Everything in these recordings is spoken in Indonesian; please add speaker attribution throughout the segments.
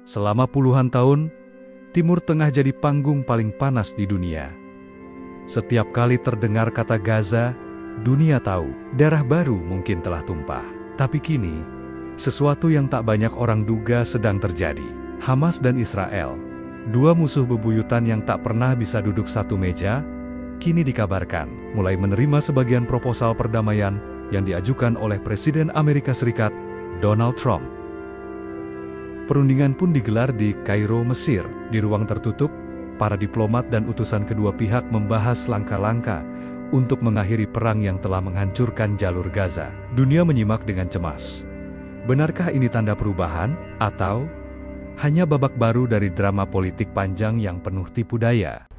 Speaker 1: Selama puluhan tahun, Timur Tengah jadi panggung paling panas di dunia. Setiap kali terdengar kata Gaza, dunia tahu, darah baru mungkin telah tumpah. Tapi kini, sesuatu yang tak banyak orang duga sedang terjadi. Hamas dan Israel, dua musuh bebuyutan yang tak pernah bisa duduk satu meja, kini dikabarkan mulai menerima sebagian proposal perdamaian yang diajukan oleh Presiden Amerika Serikat, Donald Trump. Perundingan pun digelar di Kairo, Mesir. Di ruang tertutup, para diplomat dan utusan kedua pihak membahas langkah-langkah untuk mengakhiri perang yang telah menghancurkan jalur Gaza. Dunia menyimak dengan cemas. Benarkah ini tanda perubahan, atau hanya babak baru dari drama politik panjang yang penuh tipu daya?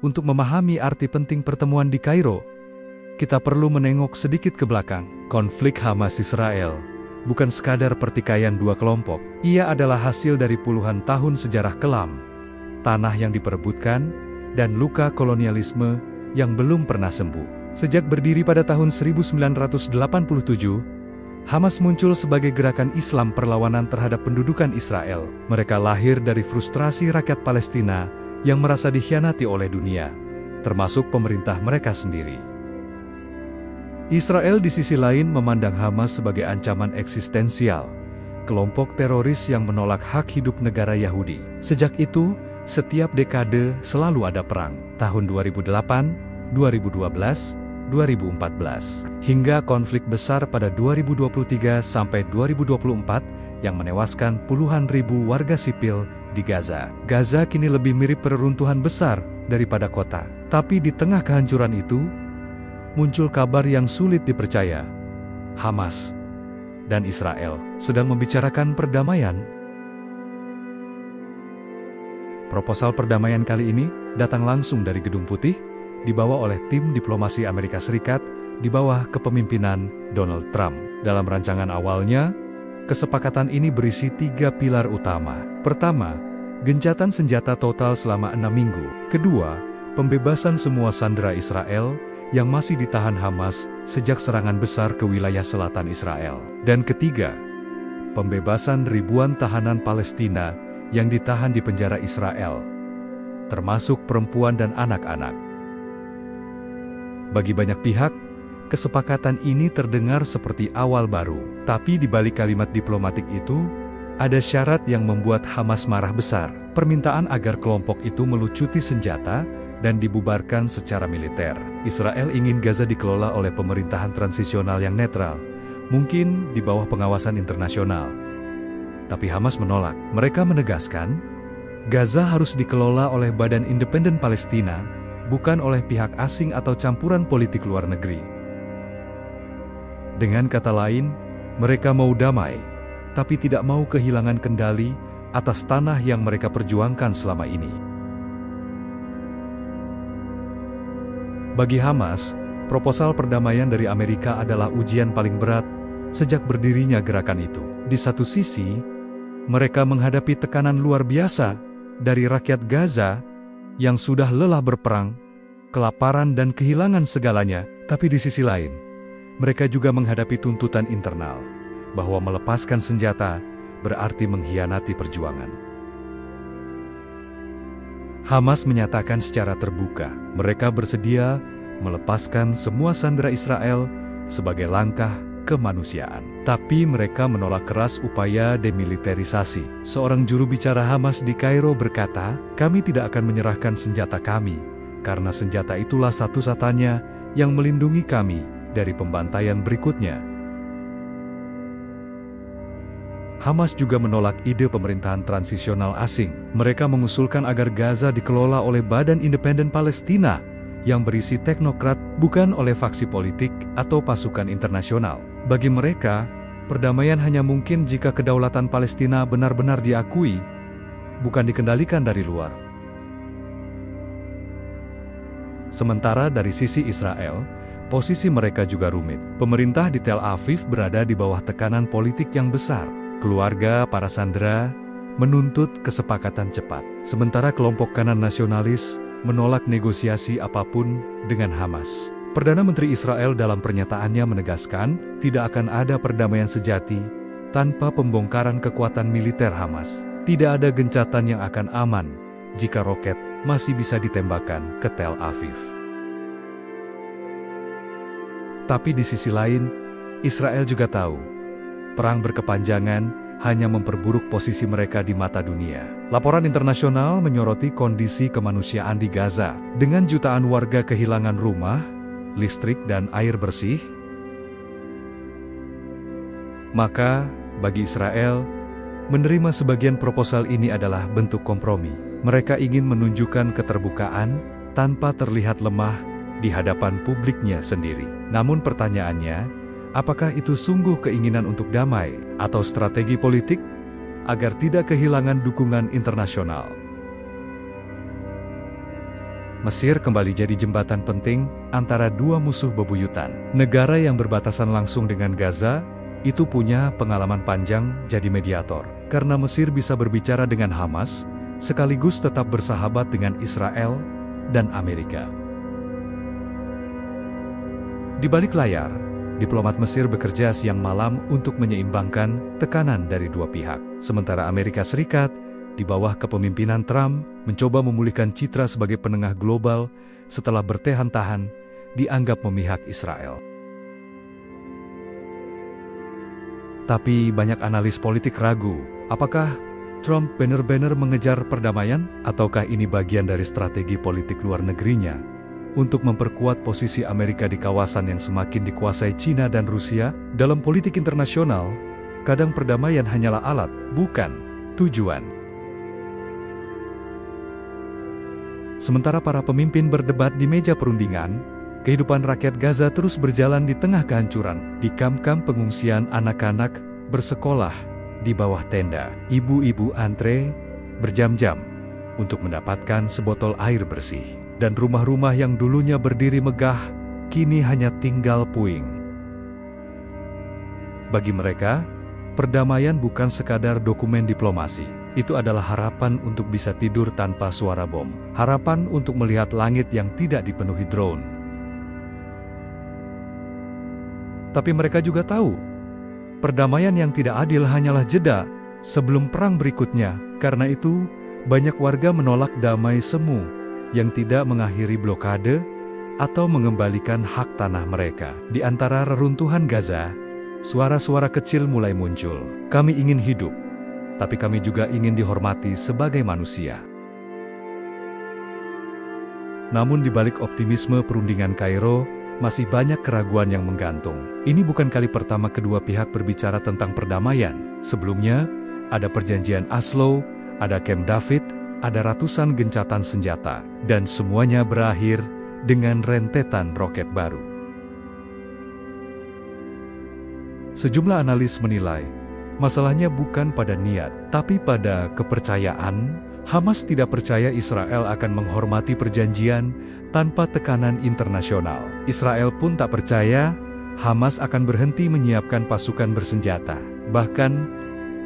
Speaker 1: Untuk memahami arti penting pertemuan di Kairo, kita perlu menengok sedikit ke belakang. Konflik Hamas-Israel bukan sekadar pertikaian dua kelompok. Ia adalah hasil dari puluhan tahun sejarah kelam, tanah yang diperebutkan, dan luka kolonialisme yang belum pernah sembuh. Sejak berdiri pada tahun 1987, Hamas muncul sebagai gerakan Islam perlawanan terhadap pendudukan Israel. Mereka lahir dari frustrasi rakyat Palestina yang merasa dikhianati oleh dunia, termasuk pemerintah mereka sendiri. Israel di sisi lain memandang Hamas sebagai ancaman eksistensial, kelompok teroris yang menolak hak hidup negara Yahudi. Sejak itu, setiap dekade selalu ada perang. Tahun 2008, 2012, 2014, hingga konflik besar pada 2023 sampai 2024 yang menewaskan puluhan ribu warga sipil di Gaza. Gaza kini lebih mirip reruntuhan besar daripada kota. Tapi di tengah kehancuran itu, muncul kabar yang sulit dipercaya. Hamas dan Israel sedang membicarakan perdamaian. Proposal perdamaian kali ini datang langsung dari Gedung Putih, dibawa oleh tim diplomasi Amerika Serikat di bawah kepemimpinan Donald Trump. Dalam rancangan awalnya, kesepakatan ini berisi 3 pilar utama. Pertama, gencatan senjata total selama 6 minggu. Kedua, pembebasan semua sandera Israel yang masih ditahan Hamas sejak serangan besar ke wilayah selatan Israel. Dan ketiga, pembebasan ribuan tahanan Palestina yang ditahan di penjara Israel, termasuk perempuan dan anak-anak. Bagi banyak pihak, kesepakatan ini terdengar seperti awal baru. Tapi di balik kalimat diplomatik itu, ada syarat yang membuat Hamas marah besar. Permintaan agar kelompok itu melucuti senjata dan dibubarkan secara militer. Israel ingin Gaza dikelola oleh pemerintahan transisional yang netral, mungkin di bawah pengawasan internasional. Tapi Hamas menolak. Mereka menegaskan, Gaza harus dikelola oleh Badan Independen Palestina, bukan oleh pihak asing atau campuran politik luar negeri. Dengan kata lain, mereka mau damai, tapi tidak mau kehilangan kendali atas tanah yang mereka perjuangkan selama ini. Bagi Hamas, proposal perdamaian dari Amerika adalah ujian paling berat sejak berdirinya gerakan itu. Di satu sisi, mereka menghadapi tekanan luar biasa dari rakyat Gaza yang sudah lelah berperang, kelaparan dan kehilangan segalanya. Tapi di sisi lain, mereka juga menghadapi tuntutan internal bahwa melepaskan senjata berarti mengkhianati perjuangan. Hamas menyatakan secara terbuka, mereka bersedia melepaskan semua sandera Israel sebagai langkah kemanusiaan. Tapi mereka menolak keras upaya demilitarisasi. Seorang juru bicara Hamas di Kairo berkata, "Kami tidak akan menyerahkan senjata kami, karena senjata itulah satu-satunya yang melindungi kami dari pembantaian berikutnya." Hamas juga menolak ide pemerintahan transisional asing. Mereka mengusulkan agar Gaza dikelola oleh Badan Independen Palestina yang berisi teknokrat, bukan oleh faksi politik atau pasukan internasional. Bagi mereka, perdamaian hanya mungkin jika kedaulatan Palestina benar-benar diakui, bukan dikendalikan dari luar. Sementara dari sisi Israel, posisi mereka juga rumit. Pemerintah di Tel Aviv berada di bawah tekanan politik yang besar. Keluarga para sandera menuntut kesepakatan cepat. Sementara kelompok kanan nasionalis menolak negosiasi apapun dengan Hamas. Perdana Menteri Israel dalam pernyataannya menegaskan, tidak akan ada perdamaian sejati tanpa pembongkaran kekuatan militer Hamas. Tidak ada gencatan yang akan aman jika roket masih bisa ditembakkan ke Tel Aviv. Tapi di sisi lain, Israel juga tahu, perang berkepanjangan hanya memperburuk posisi mereka di mata dunia. Laporan internasional menyoroti kondisi kemanusiaan di Gaza, dengan jutaan warga kehilangan rumah, listrik dan air bersih. Maka, bagi Israel, menerima sebagian proposal ini adalah bentuk kompromi. Mereka ingin menunjukkan keterbukaan tanpa terlihat lemah di hadapan publiknya sendiri. Namun pertanyaannya, apakah itu sungguh keinginan untuk damai atau strategi politik agar tidak kehilangan dukungan internasional? Mesir kembali jadi jembatan penting antara dua musuh bebuyutan. Negara yang berbatasan langsung dengan Gaza itu punya pengalaman panjang jadi mediator, karena Mesir bisa berbicara dengan Hamas, sekaligus tetap bersahabat dengan Israel dan Amerika. Di balik layar, diplomat Mesir bekerja siang malam untuk menyeimbangkan tekanan dari dua pihak. Sementara Amerika Serikat, di bawah kepemimpinan Trump, mencoba memulihkan citra sebagai penengah global setelah bertahan-tahan dianggap memihak Israel. Tapi banyak analis politik ragu, apakah Trump benar-benar mengejar perdamaian, ataukah ini bagian dari strategi politik luar negerinya untuk memperkuat posisi Amerika di kawasan yang semakin dikuasai China dan Rusia? Dalam politik internasional, kadang perdamaian hanyalah alat, bukan tujuan. Sementara para pemimpin berdebat di meja perundingan, kehidupan rakyat Gaza terus berjalan di tengah kehancuran. Di kamp-kamp pengungsian, anak-anak bersekolah di bawah tenda. Ibu-ibu antre berjam-jam untuk mendapatkan sebotol air bersih. Dan rumah-rumah yang dulunya berdiri megah, kini hanya tinggal puing. Bagi mereka, perdamaian bukan sekadar dokumen diplomasi. Itu adalah harapan untuk bisa tidur tanpa suara bom. Harapan untuk melihat langit yang tidak dipenuhi drone. Tapi mereka juga tahu, perdamaian yang tidak adil hanyalah jeda sebelum perang berikutnya. Karena itu, banyak warga menolak damai semu yang tidak mengakhiri blokade atau mengembalikan hak tanah mereka. Di antara reruntuhan Gaza, suara-suara kecil mulai muncul. Kami ingin hidup, tapi kami juga ingin dihormati sebagai manusia. Namun di balik optimisme perundingan Kairo, masih banyak keraguan yang menggantung. Ini bukan kali pertama kedua pihak berbicara tentang perdamaian. Sebelumnya, ada perjanjian Oslo, ada Camp David, ada ratusan gencatan senjata, dan semuanya berakhir dengan rentetan roket baru. Sejumlah analis menilai, masalahnya bukan pada niat, tapi pada kepercayaan. Hamas tidak percaya Israel akan menghormati perjanjian tanpa tekanan internasional. Israel pun tak percaya Hamas akan berhenti menyiapkan pasukan bersenjata. Bahkan,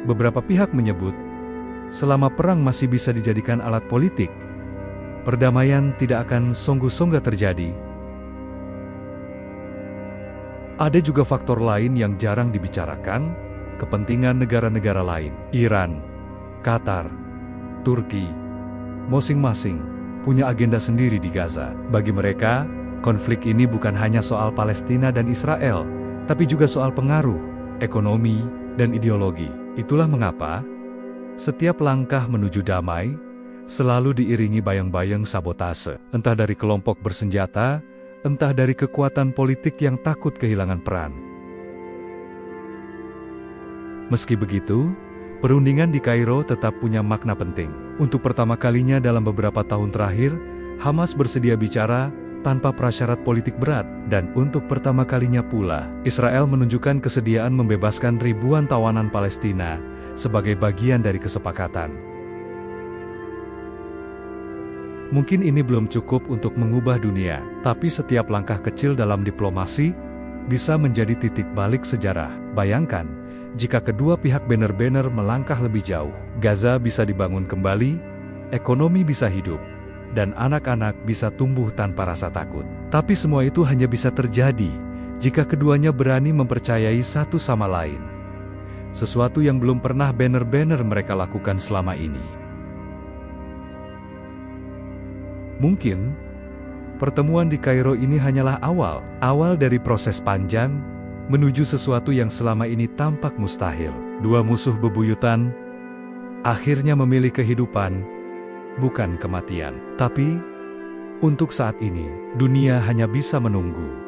Speaker 1: beberapa pihak menyebut, selama perang masih bisa dijadikan alat politik, perdamaian tidak akan sungguh-sungguh terjadi. Ada juga faktor lain yang jarang dibicarakan, kepentingan negara-negara lain. Iran, Qatar, Turki, masing-masing punya agenda sendiri di Gaza. Bagi mereka, konflik ini bukan hanya soal Palestina dan Israel, tapi juga soal pengaruh, ekonomi, dan ideologi. Itulah mengapa setiap langkah menuju damai selalu diiringi bayang-bayang sabotase, entah dari kelompok bersenjata, entah dari kekuatan politik yang takut kehilangan peran. Meski begitu, perundingan di Kairo tetap punya makna penting. Untuk pertama kalinya dalam beberapa tahun terakhir, Hamas bersedia bicara tanpa prasyarat politik berat, dan untuk pertama kalinya pula, Israel menunjukkan kesediaan membebaskan ribuan tawanan Palestina sebagai bagian dari kesepakatan. Mungkin ini belum cukup untuk mengubah dunia, tapi setiap langkah kecil dalam diplomasi bisa menjadi titik balik sejarah. Bayangkan, jika kedua pihak benar-benar melangkah lebih jauh, Gaza bisa dibangun kembali, ekonomi bisa hidup, dan anak-anak bisa tumbuh tanpa rasa takut. Tapi semua itu hanya bisa terjadi jika keduanya berani mempercayai satu sama lain. Sesuatu yang belum pernah benar-benar mereka lakukan selama ini. Mungkin pertemuan di Kairo ini hanyalah awal dari proses panjang menuju sesuatu yang selama ini tampak mustahil. Dua musuh bebuyutan akhirnya memilih kehidupan, bukan kematian. Tapi, untuk saat ini, dunia hanya bisa menunggu.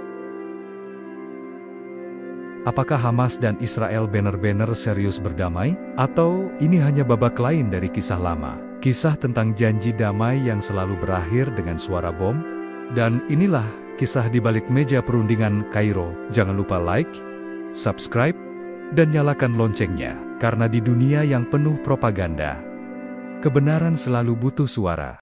Speaker 1: Apakah Hamas dan Israel benar-benar serius berdamai? Atau ini hanya babak lain dari kisah lama? Kisah tentang janji damai yang selalu berakhir dengan suara bom? Dan inilah kisah di balik meja perundingan Kairo. Jangan lupa like, subscribe, dan nyalakan loncengnya. Karena di dunia yang penuh propaganda, kebenaran selalu butuh suara.